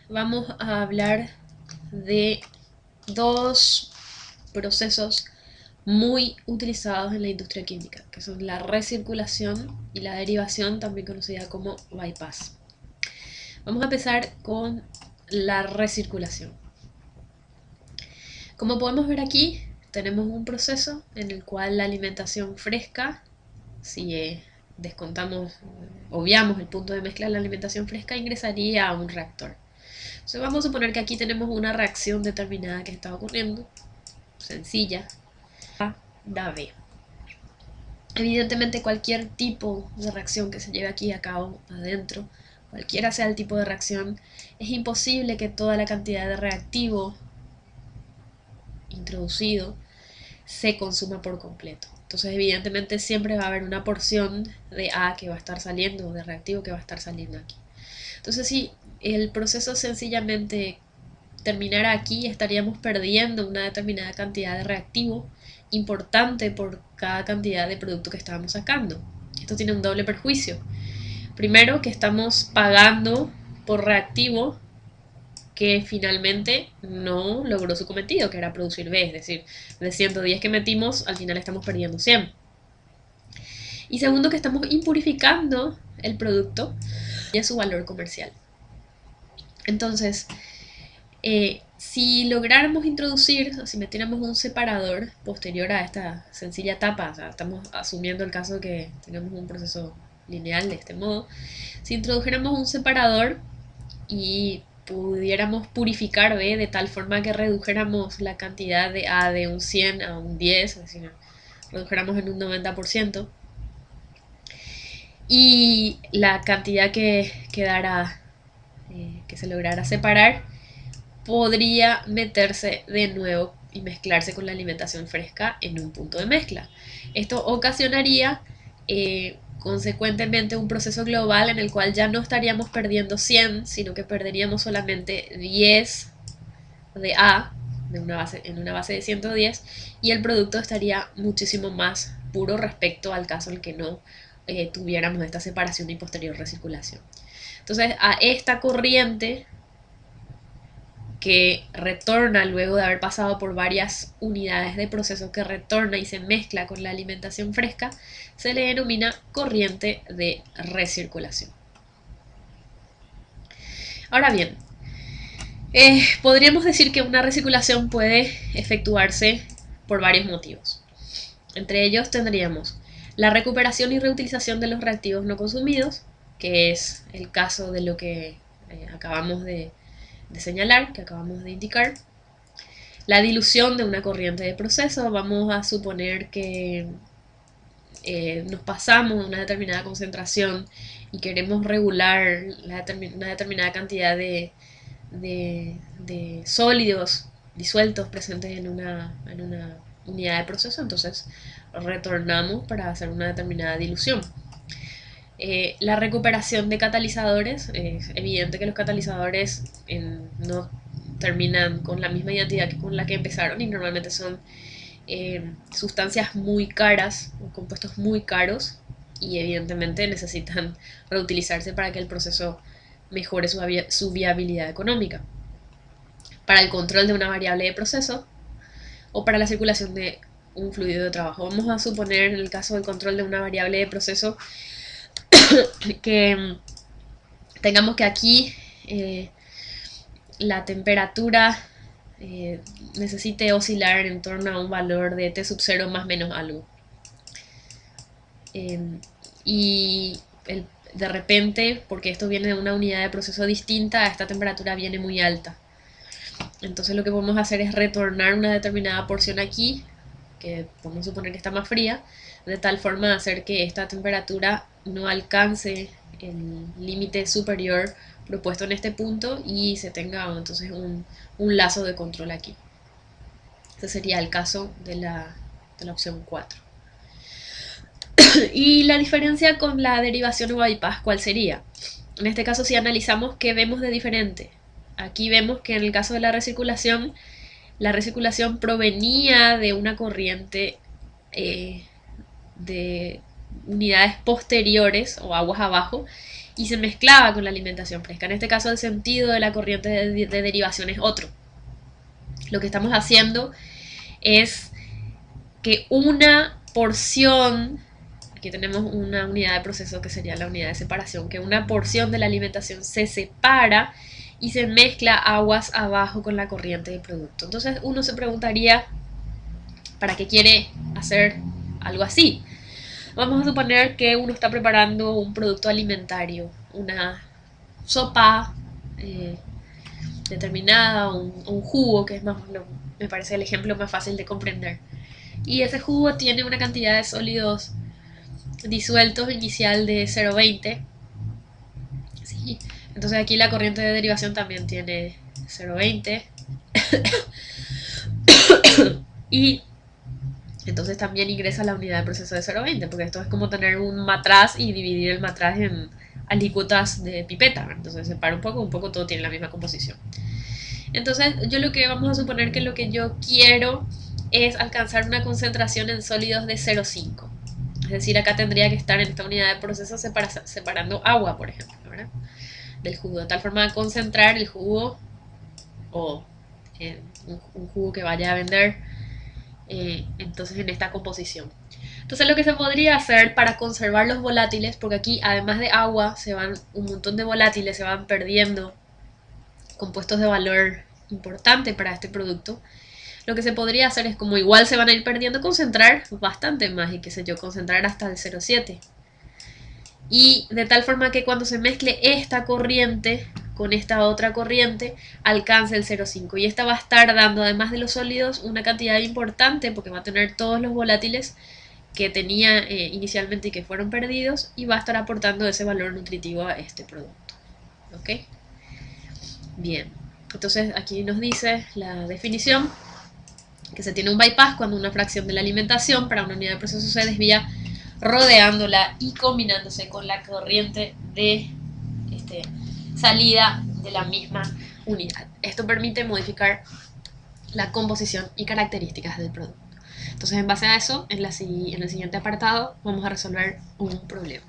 vamos a hablar de dos procesos muy utilizados en la industria química, que son la recirculación y la derivación, también conocida como bypass. Vamos a empezar con la recirculación. Como podemos ver aquí, tenemos un proceso en el cual la alimentación fresca, si descontamos, obviamos el punto de mezcla, la alimentación fresca ingresaría a un reactor. Entonces vamos a suponer que aquí tenemos una reacción determinada que está ocurriendo, sencilla, A da B. Evidentemente cualquier tipo de reacción que se lleve aquí a cabo adentro, cualquiera sea el tipo de reacción, es imposible que toda la cantidad de reactivo introducido se consuma por completo. Entonces evidentemente siempre va a haber una porción de A que va a estar saliendo, de reactivo que va a estar saliendo aquí. Entonces si el proceso sencillamente terminara aquí, estaríamos perdiendo una determinada cantidad de reactivo importante por cada cantidad de producto que estábamos sacando. Esto tiene un doble perjuicio. Primero, que estamos pagando por reactivo que finalmente no logró su cometido, que era producir B, es decir, de 110 que metimos, al final estamos perdiendo 100. Y segundo, que estamos impurificando el producto y a su valor comercial. Entonces, si lográramos introducir, o si metiéramos un separador posterior a esta sencilla tapa, o sea, estamos asumiendo el caso que tengamos un proceso lineal de este modo, si introdujéramos un separador y pudiéramos purificar B de tal forma que redujéramos la cantidad de A de un 100 a un 10, es decir, redujéramos en un 90%, y la cantidad que quedara, que se lograra separar, podría meterse de nuevo y mezclarse con la alimentación fresca en un punto de mezcla. Esto ocasionaría consecuentemente un proceso global en el cual ya no estaríamos perdiendo 100, sino que perderíamos solamente 10 de A en una base de 110, y el producto estaría muchísimo más puro respecto al caso en el que no tuviéramos esta separación y posterior recirculación. Entonces a esta corriente que retorna luego de haber pasado por varias unidades de proceso, que retorna y se mezcla con la alimentación fresca, se le denomina corriente de recirculación. Ahora bien, podríamos decir que una recirculación puede efectuarse por varios motivos. Entre ellos tendríamos la recuperación y reutilización de los reactivos no consumidos, que es el caso de lo que acabamos de señalar, que acabamos de indicar. La dilución de una corriente de proceso, vamos a suponer que nos pasamos una determinada concentración y queremos regular una determinada cantidad de sólidos disueltos presentes en una unidad de proceso, entonces retornamos para hacer una determinada dilución. La recuperación de catalizadores, es evidente que los catalizadores no terminan con la misma identidad que con la que empezaron, y normalmente son sustancias muy caras, compuestos muy caros, y evidentemente necesitan reutilizarse para que el proceso mejore su viabilidad económica. Para el control de una variable de proceso o para la circulación de un fluido de trabajo. Vamos a suponer, en el caso del control de una variable de proceso, que tengamos que aquí la temperatura necesite oscilar en torno a un valor de T sub 0 más menos algo. Y de repente, porque esto viene de una unidad de proceso distinta, esta temperatura viene muy alta. Entonces lo que podemos hacer es retornar una determinada porción aquí, que podemos suponer que está más fría, de tal forma de hacer que esta temperatura no alcance el límite superior propuesto en este punto y se tenga entonces un lazo de control aquí. Este sería el caso de la opción 4. Y la diferencia con la derivación o bypass, ¿cuál sería? En este caso, si analizamos qué vemos de diferente, aquí vemos que en el caso de la recirculación provenía de una corriente de unidades posteriores o aguas abajo, y se mezclaba con la alimentación fresca. En este caso el sentido de la corriente de derivación es otro. Lo que estamos haciendo es que una porción, aquí tenemos una unidad de proceso que sería la unidad de separación, que una porción de la alimentación se separa y se mezcla aguas abajo con la corriente del producto. Entonces uno se preguntaría, ¿para qué quiere hacer algo así? Vamos a suponer que uno está preparando un producto alimentario, una sopa determinada, un jugo, que es más, me parece el ejemplo más fácil de comprender. Y ese jugo tiene una cantidad de sólidos disueltos inicial de 0,20. ¿Sí? Entonces aquí la corriente de derivación también tiene 0,20. Y entonces también ingresa la unidad de proceso de 0,20, porque esto es como tener un matraz y dividir el matraz en alícuotas de pipeta. Entonces se separa un poco todo tiene la misma composición. Entonces yo lo que vamos a suponer que lo que yo quiero es alcanzar una concentración en sólidos de 0,5. Es decir, acá tendría que estar en esta unidad de proceso separando agua, por ejemplo, ¿verdad? Del jugo, de tal forma de concentrar el jugo o un jugo que vaya a vender entonces en esta composición. Entonces lo que se podría hacer para conservar los volátiles, porque aquí además de agua se van un montón de volátiles, se van perdiendo compuestos de valor importante para este producto, lo que se podría hacer es, como igual se van a ir perdiendo, concentrar bastante más y qué sé yo, concentrar hasta el 0,7. Y de tal forma que cuando se mezcle esta corriente con esta otra corriente, alcance el 0,5. Y esta va a estar dando, además de los sólidos, una cantidad importante, porque va a tener todos los volátiles que tenía inicialmente y que fueron perdidos, y va a estar aportando ese valor nutritivo a este producto. ¿Ok? Bien, entonces aquí nos dice la definición, que se tiene un bypass cuando una fracción de la alimentación para una unidad de proceso se desvía rodeándola y combinándose con la corriente de salida de la misma unidad. Esto permite modificar la composición y características del producto. Entonces, en base a eso, en el siguiente apartado vamos a resolver un problema.